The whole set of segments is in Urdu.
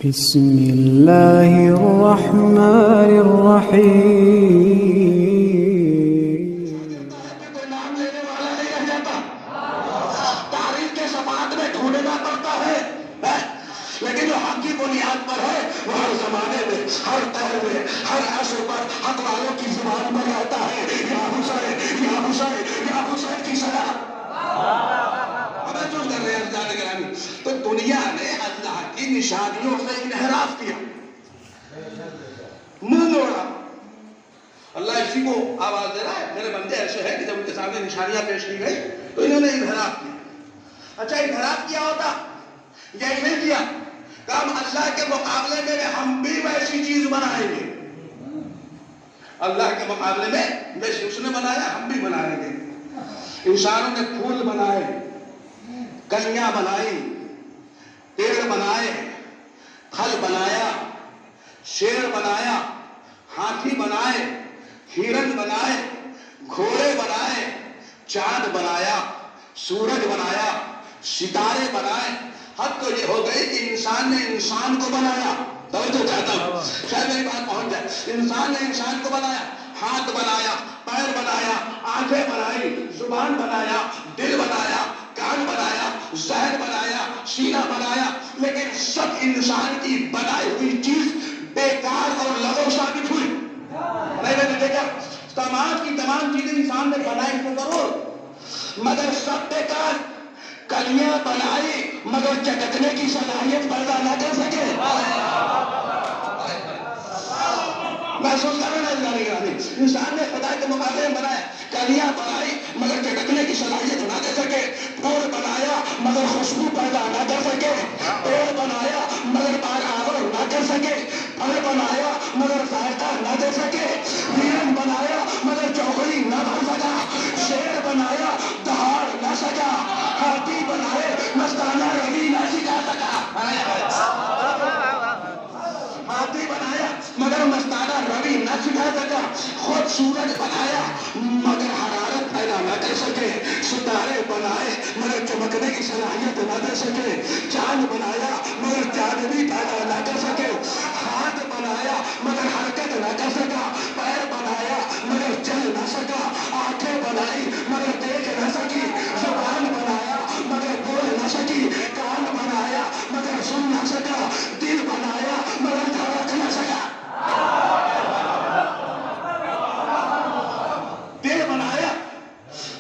بسم اللہ الرحمن الرحیم۔ کوئی نام لینے والا نہیں رہ جاتا، تاریخ کے صفحات میں ڈھونڈنا پڑتا ہے، لیکن جو حق کی بنیاد پر ہے وہ ہر زمانے میں، ہر دور میں، ہر عصر پر حق والوں کی زبان پر رہتا ہے، یا حسین یا حسین یا حسین کی صدا۔ تو دنیا نے اللہ کی نشانیوں سے انحراف کیا، منہ موڑا۔ اللہ اسی کو آواز دے رہا ہے، میرے بندے ایسے ہیں کہ جب ان کے سامنے نشانیاں پیش کی گئی تو انہوں نے انحراف کیا۔ اچھا انحراف کیا ہوتا یا نہیں کیا کہ ہم اللہ کے مقابلے میں ہم بھی ویسی چیز بنائیں گے، اللہ کے مقابلے میں ویسے اس نے بنایا ہم بھی بنائیں گے۔ انسانوں نے پھول بنائے، کلیاں بنائی، پیڑ بنائے، پھل بنایا، شیر بنایا، ہاتھی بنائے، ہرن بنائے، گھوڑے بنائے، چاند بنایا، سورج بنایا، ستارے بنائے۔ حد تو یہ ہو گئی کہ انسان نے انسان کو بنایا۔ توجہ چاہتا ہوں، شاید میری بات پہنچ جائے۔ انسان نے انسان کو بنایا، ہاتھ بنایا، پیر بنایا، آنکھیں بنائی، زبان بنایا، دل بنایا، کان بنایا، ذہن بنایا، سینہ بنایا، لیکن سب انسان کی بنائی ہوئی چیز بیکار اور لغو ثابت ہوئی۔ نہیں میں نے دیکھا تمام کی تمام چیزیں انسان نے بنائی تو ضرور، مگر سب بیکار۔ کلیاں بنائی مگر چٹکنے کی صلاحیت پیدا نہ کر سکے۔ محسوس کرنا انسان نے خدا کے مقابلے میں بنایا، کلیاں بنائی مگر چٹکنے کی صلاحیت نہ دے سکے، پھول بنایا مگر خوشبو پیدا نہ کر سکے، پیڑ بنایا مگر باغ نہ کر سکے، پھل بنایا مگر ذائقہ نہ دے سکے، ہرن بنایا مگر چوکڑی نہ بن سکا، شیر بنایا دہاڑ نہ سکا، ہاتھی بنائے مستانہ روی نہ سکھا سکا، ہاتھی بنایا مگر مستانہ روی نہ سکھا سکا، خود سورج بنایا مگر حرارت پیدا نہ کر سکے، ستارے بنائے مگر چمکنے کی صلاحیت نہ دے سکے، چاند بنایا مگر چاندنی پیدا نہ کر سکے، ہاتھ بنایا مگر حرکت نہ کر سکا، پیر بنایا مگر چل نہ سکا، آنکھیں بنائی مگر دیکھ نہ سکی، زبان بنایا مگر بول نہ سکی، کان بنایا مگر سن نہ سکا، دل بنایا مگر دھڑک نہ سکا۔ دل بنایا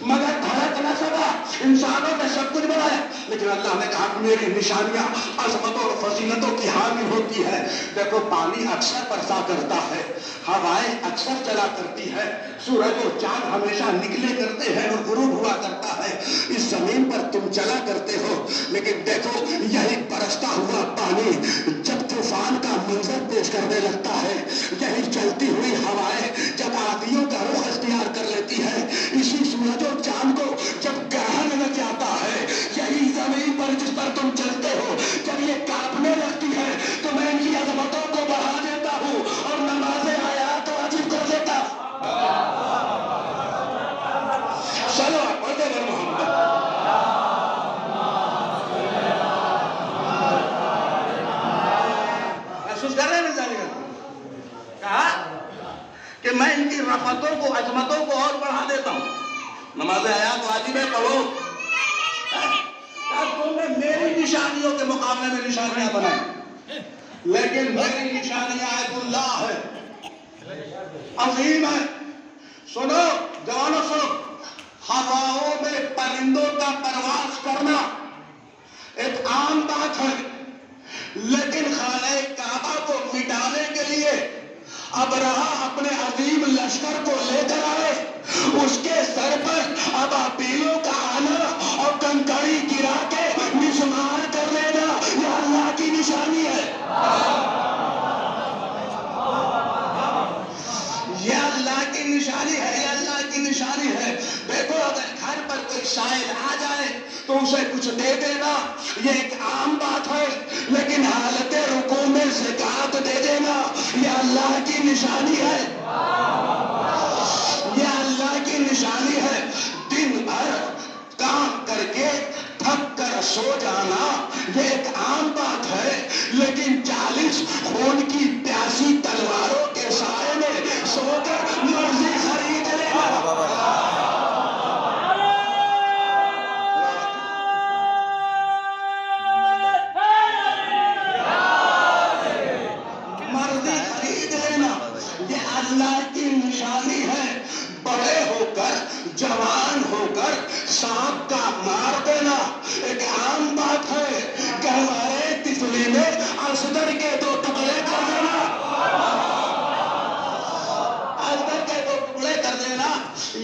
مگر دھڑک نہ سکا۔ انسانوں نے سب کچھ بنایا لیکن اللہ نے کہا میری نشانیاں عظمتوں اور فضیلتوں کی حامل ہوتی ہے۔ دیکھو پانی اکثر برسا کرتا ہے، ہوائیں اکثر چلا کرتی ہے، سورج اور چاند ہمیشہ نکلے کرتے ہیں اور غروب ہوا کرتا ہے، اس زمین پر تم چلا کرتے ہو، لیکن دیکھو یہی برستا ہوا پانی جب طوفان کا منظر پیش کرنے لگتا ہے، یہی چلتی ہوئی ہوائیں جب آندھیوں کا رخ اختیار کر لیتی ہے، اسی سورج اور چاند کو جب گرہن لگ جاتا ہے، یہی زمین پر جس پر تم چلتے ہو جب یہ کانپنے لگتی ہے تو میں ان کی عظمتوں کو بڑھا دیتا ہوں اور نماز آیات واجب کر دیتا ہوں۔ چلو پڑھتے ہیں محمد۔ محسوس کر رہے ہیں نا جانے کا؟ کہا کہ میں ان کی رفتوں کو عظمتوں کو اور بڑھا دیتا ہوں، نماز آیات واجب ہے پڑھو۔ تم نے میری نشانیوں کے مقابلے میں نشانیاں بنائی، لیکن میری نشانیاں آیت اللہ ہے، عظیم ہے۔ سنو جوانوں سنو، ہواؤں میں پرندوں کا پرواز کرنا ایک عام بات ہے، لیکن خانہ کعبہ کو مٹانے کے لیے ابرہہ اپنے عظیم لشکر کو لے کر آئے، اس کے سر پر ابابیلوں کا آنا اور کنکڑی گرا کے مسمار کر لینا یہ اللہ کی نشانی ہے، یہ اللہ کی نشانی ہے، یہ اللہ کی نشانی ہے۔ دیکھو اگر گھر پر کوئی شاعر آ جائے تو اسے کچھ دے دینا یہ ایک عام بات ہے، لیکن حالت رکوع میں زکات دے دینا یہ اللہ کی نشانی ہے، یہ اللہ کی نشانی ہے۔ دن بھر کام کر کے تھک کر سو جانا یہ ایک عام بات ہے، لیکن 40 خون کی پیاسی تلواروں کے سائے میں سو کر مرضی خرید لینا. مرضی خرید لینا. یہ اللہ کی نشانی ہے. بڑے ہو کر جوان ہو کر سانپ کا مار دینا ایک عام بات ہے کہ ہمارے تسلی میں اصغر کے 2 ٹکڑے کر دینا. اصغر کے 2 ٹکڑے کر دینا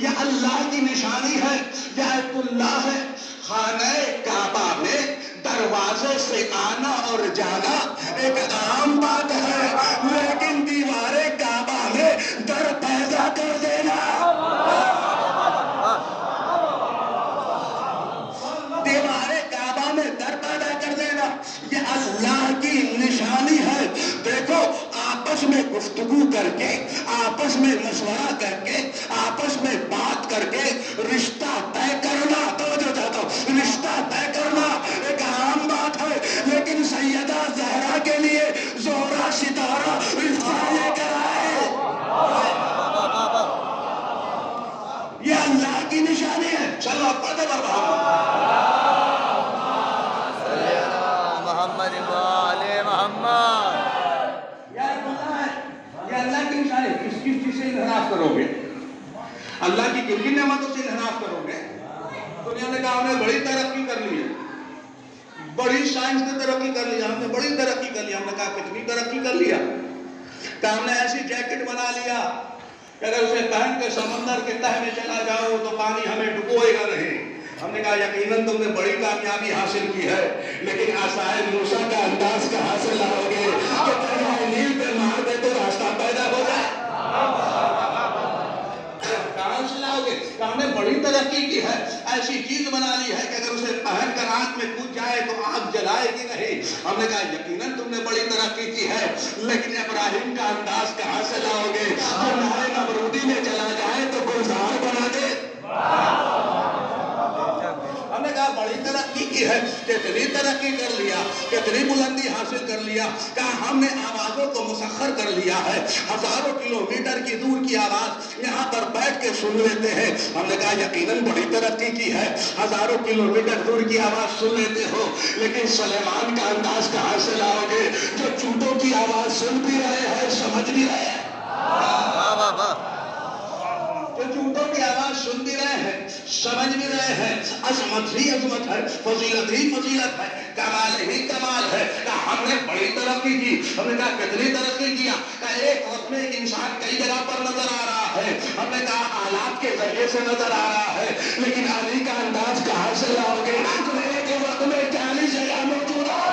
یہ اللہ کی نشانی ہے. یہ آیت اللہ ہے. خانہ کعبہ میں دروازے سے آنا اور جانا ایک عام بات ہے، لیکن دیوار کعبہ میں در پیدا کر دینا. دیوار کعبہ میں در پیدا کر دینا یہ اللہ کی نشانی ہے. دیکھو آپس میں گفتگو کر کے، آپس میں مشورہ کر کے، آپس میں بات کر کے رشتہ طے کرنا، توجہ چاہتا ہوں، رشتہ طے کرنا ایک عام بات ہے، لیکن سیدہ زہرا کے لیے زہرا ستارہ رشتہ لے کر آئے. یہ اللہ کی نشانی ہے. چلو آپ پڑھتے محمد وآل محمد. یہ اللہ کی نشانی ہے. کس چیز سے انحراف کرو گے؟ اللہ کی کن کن نعمتوں سے انحراف کرو گے؟ دنیا نے کہا ہم نے بڑی ترقی کر لی ہے، بڑی سائنس نے ترقی کر لی، ہم نے بڑی ترقی کر لی. ہم نے کہا کتنی ترقی کر لیا کہ ہم نے ایسی جیکٹ بنا لیا کہ اگر اسے پہن کے سمندر کے تہ میں چلا جاؤ تو پانی ہمیں ڈبوئے گا نہیں. ہم نے کہا یقیناً تم نے بڑی کامیابی حاصل کی ہے، لیکن عصائے موسیٰ کا انداز کہاں سے لاؤ گے کہ دریائے نیل پہ مار دے تو راستہ پیدا ہو جائے؟ کہاں سے لاؤ گے؟ کہ ہم نے بڑی ترقی کی ہے، ایسی چیز بنا لی ہے کہ اگر اسے پہن کر آنکھ میں کود جائے تو آگ جلائے گی نہیں. ہم نے کہا یقیناً تم نے بڑی ترقی کی ہے، لیکن ابراہیم کا انداز کہاں سے لاؤ گے؟ ہمارے نمرودی میں چلا جائے تو گلزار بنا دے. ہم نے کہا بڑی ترقی کی ہے، کتنی ترقی کر لیا، کتنی بلندی حاصل کر لیا. کہا ہم نے آوازوں کو مسخر کر لیا ہے، ہزاروں کلومیٹر کی دور کی آواز یہاں پر بیٹھ کے سن لیتے ہیں. ہم نے کہا یقیناً بڑی ترقی کی ہے، ہزاروں کلومیٹر دور کی آواز سن لیتے ہو، لیکن سلیمان کا انداز کہاں سے لاؤ گے جو چونٹوں کی آواز سن بھی رہے ہیں، سمجھ بھی رہے ہیں؟ جو چونٹوں کی آواز سن بھی رہے ہیں، سمجھ بھی رہے ہیں. عظمت ہی عظمت ہے، فضیلت ہی فضیلت ہے، کمال ہی کمال ہے. کہ ہم نے بڑی ترقی کی. ہم نے کہا کتنی ترقی کیا؟ کہ ایک وقت میں ایک انسان کئی جگہ پر نظر آ رہا ہے. ہم نے کہا آلات کے ذریعے سے نظر آ رہا ہے، لیکن علی کا انداز کہاں سے لاؤ گے جو ایک وقت میں 40 جگہ موجود ہے؟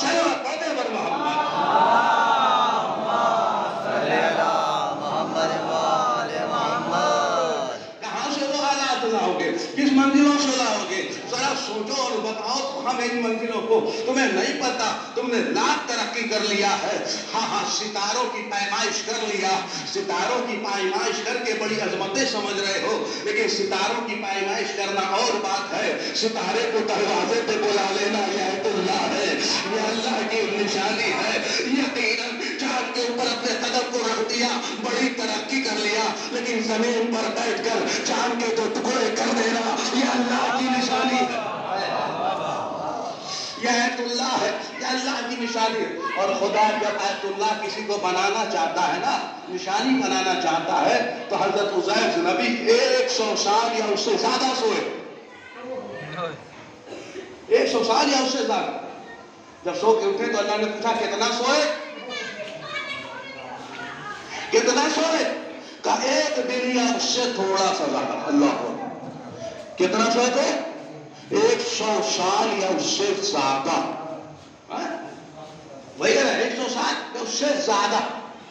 چلو پڑھتے بر محمد. کس منزلوں سے لاؤ گے؟ ذرا سوچو اور بتاؤ تو ہم ان منزلوں کو. تمہیں نہیں پتا، تم نے لاکھ ترقی کر لیا ہے. ہاں ستاروں کی پیمائش کر لیا، ستاروں کی پیمائش کر کے بڑی عظمتیں سمجھ رہے ہو، لیکن ستاروں کی پیمائش کرنا اور بات ہے، ستارے کو دروازے پہ بلا لینا یہ آیت اللہ ہے، یہ اللہ کی نشانی ہے. یقیناً چاند کے اوپر اپنے قدم کو رکھ دیا، بڑی ترقی کر لیا، لیکن زمین پر بیٹھ کر چاند کے 2 ٹکڑے کر دینا یہ اللہ کی نشانی ہے. یہ آیت اللہ ہے، یہ اللہ کی نشانی ہے. اور خدا جب آیت اللہ کسی کو بنانا چاہتا ہے نا، نشانی بنانا چاہتا ہے، تو حضرت عزیر نبی 100 سال یا اس سے زیادہ سوئے. 100 سال یا اس سے زیادہ. جب سو کے اٹھے تو اللہ نے پوچھا کتنا سوئے؟ کتنا سوئے؟ کہ 1 دن یا اس سے تھوڑا سا زیادہ. اللہ کو کتنا سوئے تھے؟ 100 سال یا اس سے زیادہ. وہی ہے 100 سال یا اس سے زیادہ.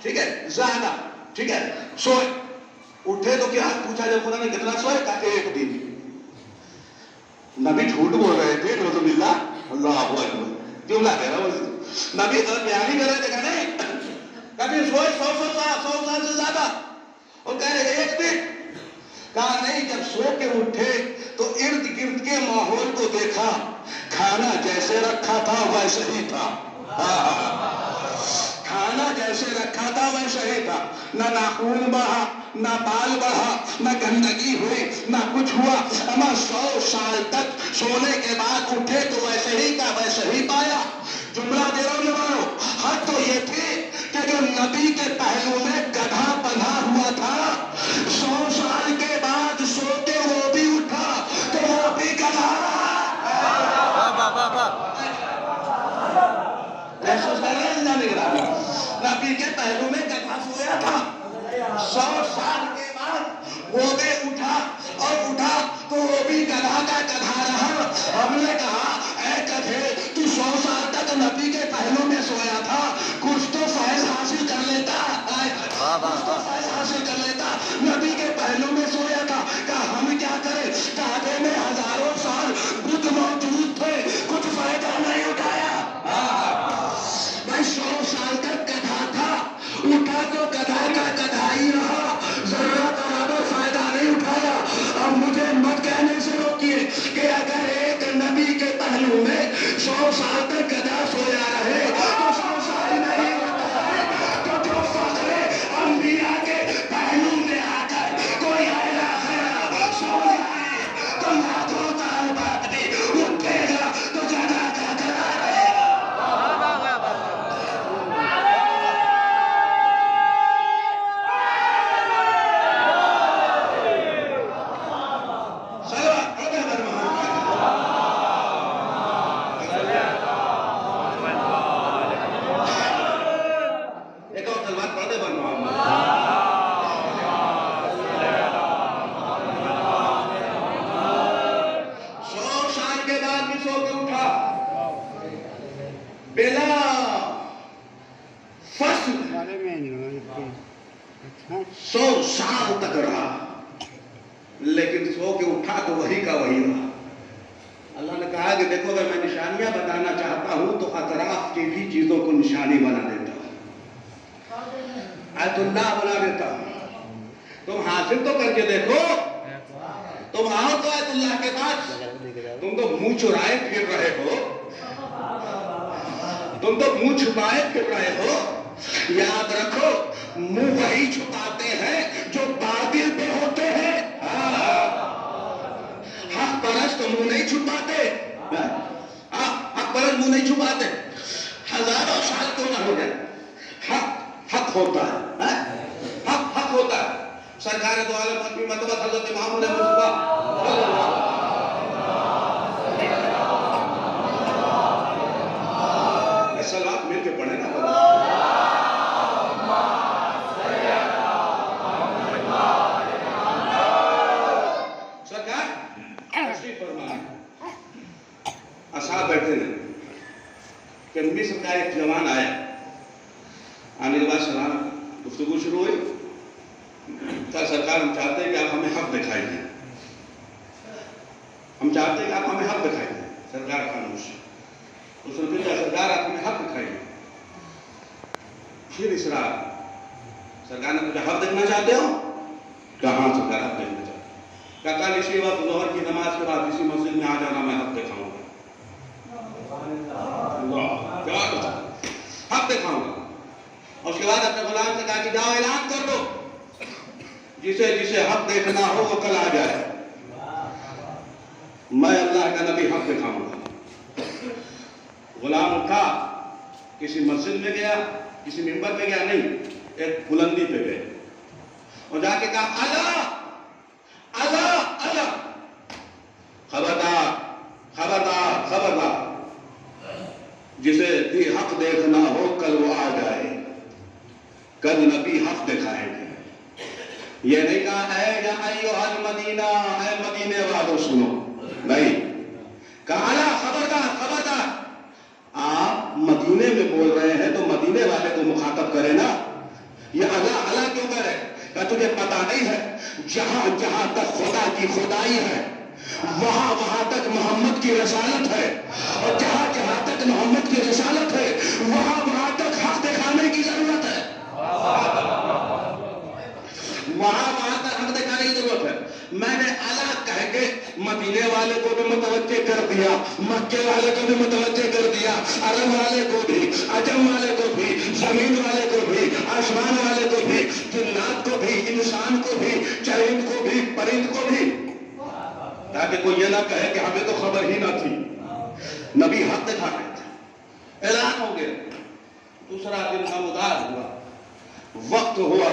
ٹھیک ہے، زیادہ. ٹھیک ہے، سوئے. اٹھے تو کیا پوچھا جب خدا نے کتنا سوئے؟ کہا 1 دن. نبی جھوٹ بول رہے تھے نعوذ باللہ. اللہ اکبر. جملہ کہہ رہا ہوں، نبی بیان کر رہے تھے کہ نہیں کبھی سوئے 100 سال سے زیادہ. اور کہہ رہے 1 دن. کہا نہیں، جب سو کے اٹھے تو ارد گرد کے ماحول کو دیکھا کھانا جیسے رکھا تھا ویسے ہی تھا. کھانا جیسے رکھا تھا ویسے ہی تھا. نہ ناخون بڑھا، نہ بال بڑھا، نہ گندگی ہوئی، نہ کچھ ہوا. اما 100 سال تک سونے کے بعد اٹھے تو ویسے ہی کا ویسے ہی پایا. جملہ دے رہا ہوں جوانو. حد تو یہ تھی کہ جو نبی کے پہلو میں گدھا بندھا ہوا تھا 100 سال کے بعد سو کے وہ بھی اٹھا تو وہ بھی گدھا رہا. محسوس کر رہے ہیں اللہ نگرانی. نبی کے پہلو میں گدھا سویا تھا 100 سال کے بعد وہ بھی اٹھا اور اٹھا تو وہ بھی گدھا کا گدھا رہا. ہم نے کہا اے گدھے تو 100 سال تک نبی کے پہلو میں سویا تھا، کچھ تو فیض حاصل کر لیتا. کچھ تو فیض حاصل کر لیتا. نبی کے پہلو میں سویا تھا. کہا ہم کیا کریں؟ کعبے میں ہزاروں سال بت موجود تھے، کچھ فائدہ نہیں اٹھایا. میں 100 سال تک گدھا تھا، اٹھا تو گدھا کا گدھا ہی رہا، ذرا برابر فائدہ نہیں اٹھایا. اب مجھے مت کہنے سے روکیے کہ اگر ایک نبی کے پہلو میں 100 سال تک گدھا سویا رہے تو 100 سال نہیں ہوتا ہے. تو جو فخر انبیاء کے پہلو میں آ کر کوئی ایلا خیرہ سو جائے تو لاکھوں سال بعد بھی اٹھے گا تو گدھا کا گدھا رہے گا. ایک اور سلوات پڑھ دے بن محمد. 100 سال کے بعد بھی سو کے اٹھا بلا فصل. 100 سال تک رہا لیکن سو کے اٹھا تو وہی کا وہی رہا. اللہ نے کہا کہ دیکھو اگر میں نشانیاں بتانا چاہتا ہوں تو اطراف کی بھی چیزوں کو نشانی بنا دیتا ہوں، آیت اللہ بنا دیتا ہوں. تم حاصل تو کر کے دیکھو. تم آؤ تو آیت اللہ کے پاس. تم تو منہ چرائے پھر رہے ہو، تم تو منہ چھپائے پھر رہے ہو. یاد رکھو منہ وہی چھپاتے ہیں جو باطل پہ ہوتے ہیں. حق پرست منہ نہیں چھپاتے. حق پرست منہ نہیں چھپاتے. ہزاروں سال کیوں نہ ہو جائے حق ہوتا ہے. حق ہوتا ہے. سرکار دو عالم حتمی مرتبہ حضرت محمد مصطفیٰ سلوات مل کے پڑھیں نا. سرکار تشریف فرمائیں. اصحاب بیٹھے ہیں کہ مصر کا ایک جوان آیا. آنے کے بعد سلام گفتگو شروع ہوئی. کہا سرکار ہم چاہتے ہیں کہ آپ ہمیں حق دکھائیے. ہم چاہتے ہیں کہ آپ ہمیں حق دکھائیے. سرکار خاموش. اس نے کہا سرکار آپ ہمیں حق دکھائیے. پھر اصرار. سرکار نے پوچھا حق دیکھنا چاہتے ہو؟ کہا ہاں سرکار حق دیکھنا چاہتے. کہا کل اسی وقت ظہر کی نماز کے بعد اسی مسجد میں آ جانا، میں حق دکھاؤں گا. حق دکھاؤں گا. اور اس کے بعد اپنے غلام سے کہا کہ جاؤ اعلان کر دو جسے جسے حق دیکھنا ہو وہ کل آ جائے. میں اللہ کا نبی حق دکھاؤں گا. غلام اٹھا کسی مسجد میں گیا، کسی منبر پہ گیا نہیں، ایک بلندی پہ گئے اور جا کے کہا اللہ اللہ اللہ. خبردار خبردار خبردار، جسے بھی حق دیکھنا ہو کل وہ آ جائے. کل نبی حق دکھائیں گے. یہ نہیں کہا اے یا ایھا المدینہ، اے مدینے والوں سنو، نہیں کہا اللہ خبردار خبردار. آپ مدینے میں بول رہے ہیں تو مدینے والے کو مخاطب کرے نا. یہ اللہ اللہ کیوں کرے؟ کہ تجھے پتا نہیں ہے جہاں جہاں تک خدا کی خدائی ہے وہاں وہاں تک محمد کی رسالت ہے، اور جہاں جہاں تک محمد کی رسالت ہے وہاں وہاں تک حق دکھانے کی ضرورت ہے. وہاں وہاں تک حق دکھانے کی ضرورت ہے. میں نے اللہ کہہ کے مدینے والے کو بھی متوجہ کر دیا، مکے والے کو بھی متوجہ کر دیا، عرب والے کو بھی، عجم والے کو بھی، زمین والے کو بھی، آسمان والے کو بھی، جنات کو بھی، انسان کو بھی، چرند کو بھی، پرند کو بھی، تاکہ کوئی یہ نہ کہے کہ ہمیں تو خبر ہی نہ تھی۔ نبی حق دکھا رہے تھے، اعلان ہو گیا، دوسرا دن نمودار ہوا، وقت ہوا،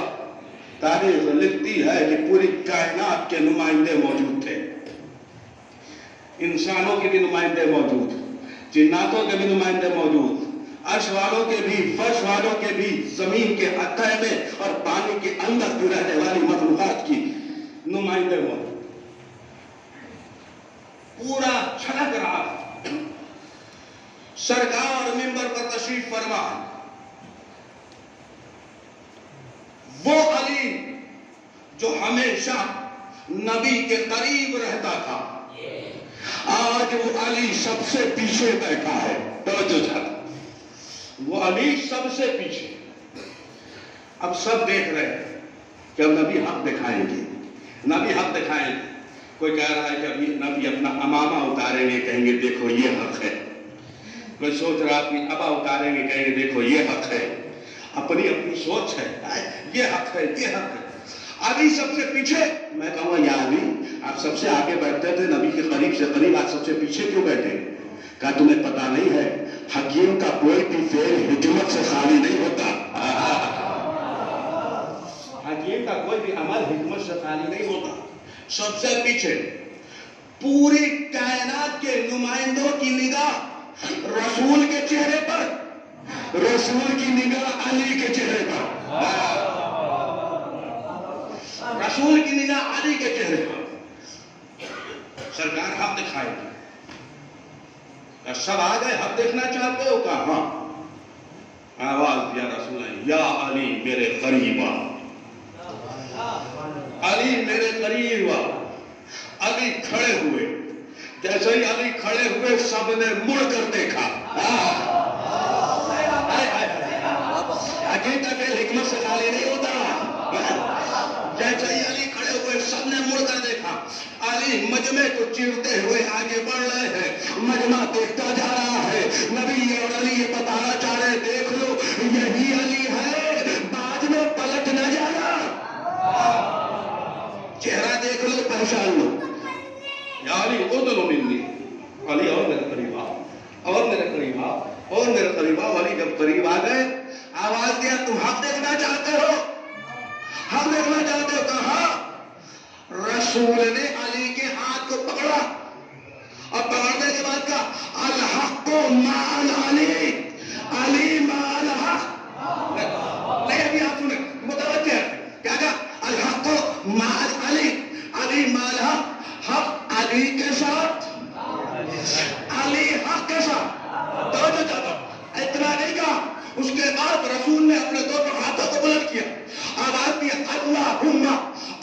تاریخ لکھتی ہے کہ پوری کائنات کے نمائندے موجود تھے، انسانوں کے بھی نمائندے موجود، جناتوں کے بھی نمائندے موجود، عرش والوں کے بھی، فرش والوں کے بھی، زمین کے عطے میں اور پانی کے اندر جو رہنے والی مخلوقات کی نمائندے موجود، پورا چھلک رہا۔ سرکار منبر پر تشریف فرما، وہ علی جو ہمیشہ نبی کے قریب رہتا تھا، آج وہ علی سب سے پیچھے بیٹھا ہے۔ توجہ ذرا، وہ علی سب سے پیچھے۔ اب سب دیکھ رہے ہیں کہ اب نبی حق دکھائیں گے، نبی حق دکھائیں گے۔ کوئی کہہ رہا ہے کہ ابھی نبی اپنا امامہ اتاریں گے، کہیں گے دیکھو یہ حق ہے۔ کوئی سوچ رہا اپنی ابا اتاریں گے، کہیں گے دیکھو یہ حق ہے۔ اپنی اپنی سوچ ہے، یہ حق ہے، یہ حق ہے۔ علی سب سے پیچھے۔ میں کہوں گا یا علی، آپ سب سے آگے بیٹھتے تھے، نبی کے قریب سے قریب، آپ سب سے پیچھے کیوں بیٹھے؟ کہا تمہیں پتا نہیں ہے، حکیم کا کوئی بھی فعل حکمت سے خالی نہیں ہوتا۔ حکیم کا کوئی بھی عمل حکمت سے خالی نہیں ہوتا۔ سب سے پیچھے، پوری کائنات کے نمائندوں کی نگاہ رسول کے چہرے پر، رسول کی نگاہ علی کے چہرے پر، رسول کی نگاہ علی کے چہرے پر۔ سرکار حق دکھائے گی۔ سب آ گئے، حق دیکھنا چاہتے ہو؟ کہا ہاں۔ آواز دیا رسول اللہ، یا علی میرے قریب آ، علی میرے قریب آ۔ علی کھڑے ہوئے، جیسے ہی علی کھڑے ہوئے سب نے مڑ کر دیکھا۔ حکیم کا فعل حکمت سے خالی نہیں ہوتا۔ جیسے ہی علی کھڑے ہوئے سب نے مڑ کر دیکھا۔ علی مجمع کو چیرتے ہوئے آگے بڑھ رہے ہیں، مجمع دیکھتا جا رہا ہے۔ نبی اور علی یہ بتانا چاہ رہے، دیکھ لو یہی علی ہے، بعد میں پلٹ نہ جانا، چہرہ دیکھ لو، پہچان لو۔ یا علی ادنو منی، علی اور میرے قریب آؤ، اور میرے قریب آؤ، اور میرے قریب آؤ۔ علی جب قریب آ گئے، آواز دیا تم حق دیکھنا چاہتے ہو؟ حق دیکھنا چاہتے ہو؟ کہا۔ رسول نے علی کے ہاتھ کو پکڑا اور پکڑنے کے بعد کہا الحق مع علی، علی مع الحق۔ نہیں ابھی آپ سنیں، متوجہ ہے کیا کہا؟ الحق مع علی، علی مع الحق، حق علی کے ساتھ، علی حق کے ساتھ۔ توجہ چاہتا ہوں، اتنا نہیں کہا، اس کے بعد رسول نے اپنے دونوں ہاتھوں کو بلند کیا، آواز دیا اللہم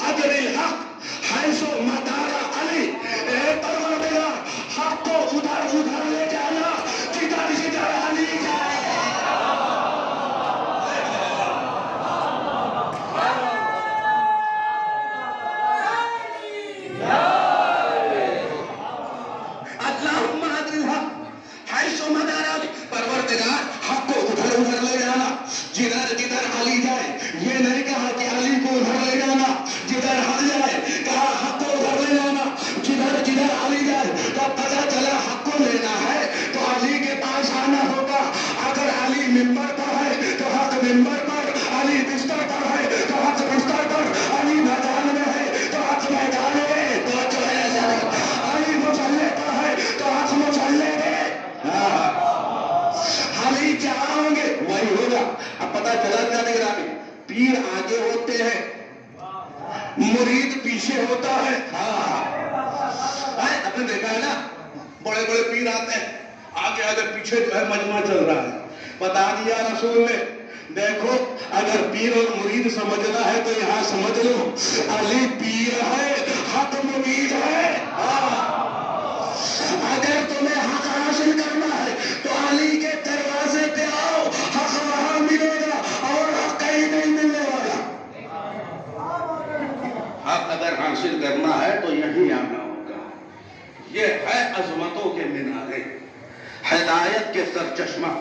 اجر الحق حیث مدار علی، اے پروردگار حق کو ادھر ادھر لے جانا جدھر جدھر علی جائے۔ اللہم اجر الحق حیث مدار علی، پروردگار حق کو ادھر ادھر لے جانا جدھر جدھر علی جائے۔ یہ نہیں کہا کہ علی کو ادھر لے جانا جدھر حق جائے، کہا حق کو ادھر لے جانا جدھر جدھر علی جائے۔ تو پتہ چلا حق کو لینا ہے تو علی کے پاس آنا ہوگا۔ اگر علی منبر پر ہے تو حق منبر پر، علی بستر پر ہے تو حق بستر پر، علی میدان میں ہے تو حق میدان میں، تو جو ہے علی مصلی پر ہے تو حق مصلی میں۔ علی جہاں ہوں گے وہی ہوگا۔ اب پتہ چلا کیا نگرانی؟ پیر آگے ہوتے ہیں، مرید پیچھے ہوتا ہے۔ آپ نے دیکھا ہے نا، بڑے بڑے پیر آتے ہیں، آگے آگے پیچھے جو ہے مجمع چل رہا ہے۔ بتا دیا رسول نے، دیکھو اگر پیر اور مرید سمجھنا ہے تو یہاں سمجھ لو، علی پیر ہے، حق مرید ہے۔ اگر تمہیں حق حاصل کرنا ہے تو علی کے دروازے پہ آؤ، حق وہاں ملے گا اور حق کہیں نہیں ملنے والا۔ حق اگر حاصل کرنا ہے تو یہیں آنا ہوگا۔ چشمہ.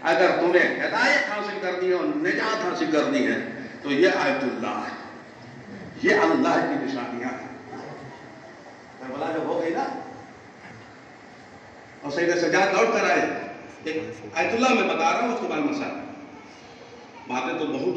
اگر تمہیں ہدایت حاصل کرنی ہے اور نجات حاصل کرنی ہے تو یہ آیت اللہ ہے، یہ اللہ کی نشانیاں ہیں. کربلا جب ہو گئی نا اور سید سجاد لوٹ کر آئے، آیت اللہ میں بتا رہا ہوں، اس کے بعد مسائل باتیں تو بہت